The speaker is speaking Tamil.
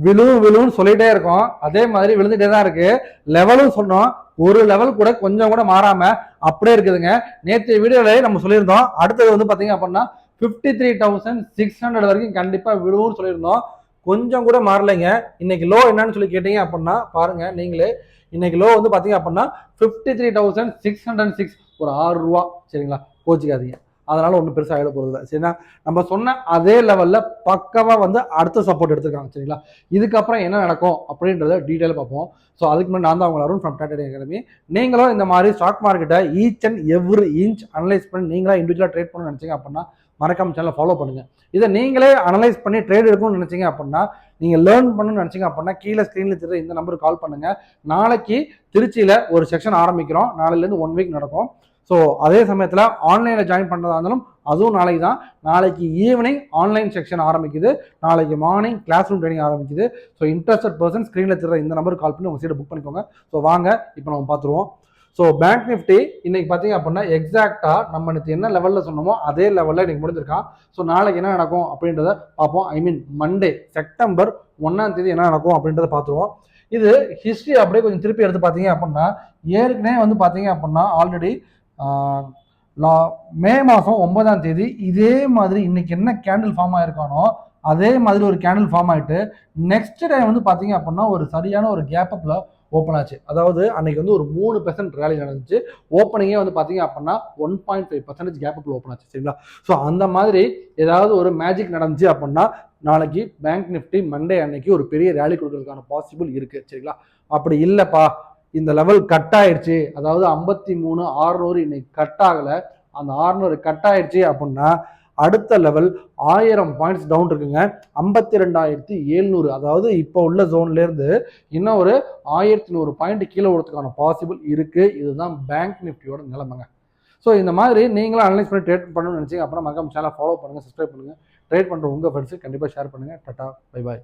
விழுன்னு சொல்லிட்டே இருக்கோம், அதே மாதிரி விழுந்துட்டே தான் இருக்கு. லெவலும் சொன்னோம், ஒரு லெவல் கூட கொஞ்சம் கூட மாறாம அப்படியே இருக்குதுங்க. நேற்று வீடியோல நம்ம சொல்லியிருந்தோம், அடுத்தது வந்து பாத்தீங்க அப்படின்னா 53,600 வரைக்கும் கண்டிப்பா விழுவும்னு சொல்லியிருந்தோம். கொஞ்சம் கூட மாறலைங்க. இன்னைக்கு லோ என்னன்னு சொல்லி கேட்டீங்க அப்படின்னா பாருங்க நீங்களே, இன்னைக்கு லோ வந்து பாத்தீங்க அப்படின்னா 53,606, ஒரு 6 ரூபா. சரிங்களா, கோச்சிக்காதீங்க, அதனால ஒன்றும் பெருசாக ஆகிட போகிறது இல்லை. சரிங்களா, நம்ம சொன்ன அதே லெவலில் பக்கவா வந்து அடுத்த சப்போர்ட் எடுத்துருக்காங்க. சரிங்களா, இதுக்கப்புறம் என்ன நடக்கும் அப்படின்றத டீட்டெயில் பார்ப்போம். ஸோ அதுக்கு முன்னாடி நான் தான் உங்களை Arun from Tata trading academy. நீங்களும் இந்த மாதிரி ஸ்டாக் மார்க்கெட்டை each and every inch analyse பண்ணி நீங்களா இண்டிவிஜுவலாக ட்ரேட் பண்ணணும்னு நினச்சிங்க அப்படின்னா மறக்காம சேனலை ஃபாலோ பண்ணுங்க. இதை நீங்களே அனலைஸ் பண்ணி ட்ரேட் எடுக்கணும்னு நினைச்சீங்க அப்படின்னா, நீங்க லேர்ன் பண்ணணும்னு நினைச்சீங்க அப்படின்னா கீழே ஸ்கிரீன்ல தெரியுற இந்த நம்பருக்கு கால் பண்ணுங்க. நாளைக்கு திருச்சியில ஒரு செக்ஷன் ஆரம்பிக்கிறோம். நாளையிலேருந்து 1 வீக் நடக்கும். ஸோ அதே சமயத்தில் ஆன்லைனில் ஜாயின் பண்ணுறதா இருந்தாலும் அதுவும் நாளைக்கு தான். நாளைக்கு ஈவினிங் ஆன்லைன் செக்ஷன் ஆரம்பிக்குது, நாளைக்கு மார்னிங் கிளாஸ் ரூம் ட்ரைனிங் ஆரம்பிக்குது. ஸோ இன்ட்ரெஸ்டட் பர்சன் ஸ்க்ரீனில் தெரியுற இந்த நம்பருக்கு கால் பண்ணி உங்கள் சீட்டை புக் பண்ணிக்கோங்க. ஸோ வாங்க இப்போ நம்ம பார்த்துருவோம். ஸோ பேங்க் நிஃப்டி இன்னைக்கு பார்த்தீங்க அப்படின்னா எக்ஸாக்டாக நம்ம நேற்று என்ன லெவலில் சொன்னோமோ அதே லெவலில் இன்னைக்கு முடிஞ்சிருக்கான். ஸோ நாளைக்கு என்ன நடக்கும் அப்படின்றத பார்ப்போம். ஐ மீன் மண்டே செப்டம்பர் 1ஆம் தேதி என்ன நடக்கும் அப்படின்றத பார்த்துருவோம். இது ஹிஸ்ட்ரி அப்படியே கொஞ்சம் திருப்பி எடுத்து பார்த்தீங்க அப்படின்னா ஏற்கனவே வந்து பார்த்தீங்க அப்படின்னா ஆல்ரெடி மே மாதம் 9ஆம் தேதி இதே மாதிரி இன்னைக்கு என்ன கேண்டில் ஃபார்ம் ஆயிருக்கானோ அதே மாதிரி ஒரு கேண்டில் ஃபார்ம் ஆயிட்டு நெக்ஸ்ட் டே வந்து பார்த்தீங்க அப்படின்னா ஒரு சரியான ஒரு கேப் அப்ல ஓப்பன் ஆச்சு. அதாவது அன்னைக்கு வந்து ஒரு 3% ரேலி நடந்துச்சு. ஓப்பனிங்கே வந்து பார்த்தீங்க அப்படின்னா 1.5% கேப் அப்ல ஓப்பன் ஆச்சு. சரிங்களா, ஸோ அந்த மாதிரி ஏதாவது ஒரு மேஜிக் நடந்துச்சு அப்படின்னா நாளைக்கு பேங்க் நிஃப்டி மண்டே அன்னைக்கு ஒரு பெரிய ரேலி கொடுக்கறதுக்கான பாசிபிள் இருக்கு. சரிங்களா, அப்படி இல்லைப்பா இந்த லெவல் கட் ஆயிடுச்சு, அதாவது 53,600 இன்னைக்கு கட் ஆகல, அந்த 600 கட் ஆயிடுச்சு அப்படின்னா அடுத்த லெவல் 1000 பாயிண்ட்ஸ் டவுன் இருக்குங்க. 52,700, அதாவது இப்போ உள்ள ஜோன்ல இருந்து இன்னும் ஒரு 1100 பாயிண்ட் கீழே வரதுக்கான பாசிபிள் இருக்கு. இதுதான் பேங்க் நிஃப்டியோட நிலைமைங்க. ஸோ இந்த மாதிரி நீங்களும் அனலைஸ் பண்ணி ட்ரேட் பண்ணணும்னு நினைச்சீங்க அப்புறம் மறக்காம சேனலை ஃபாலோ பண்ணுங்க, சப்ஸ்கிரைப் பண்ணுங்க. ட்ரேட் பண்ற உங்க ஃப்ரெண்ட்ஸுக்கு கண்டிப்பாக ஷேர் பண்ணுங்க. Tata, bye bye.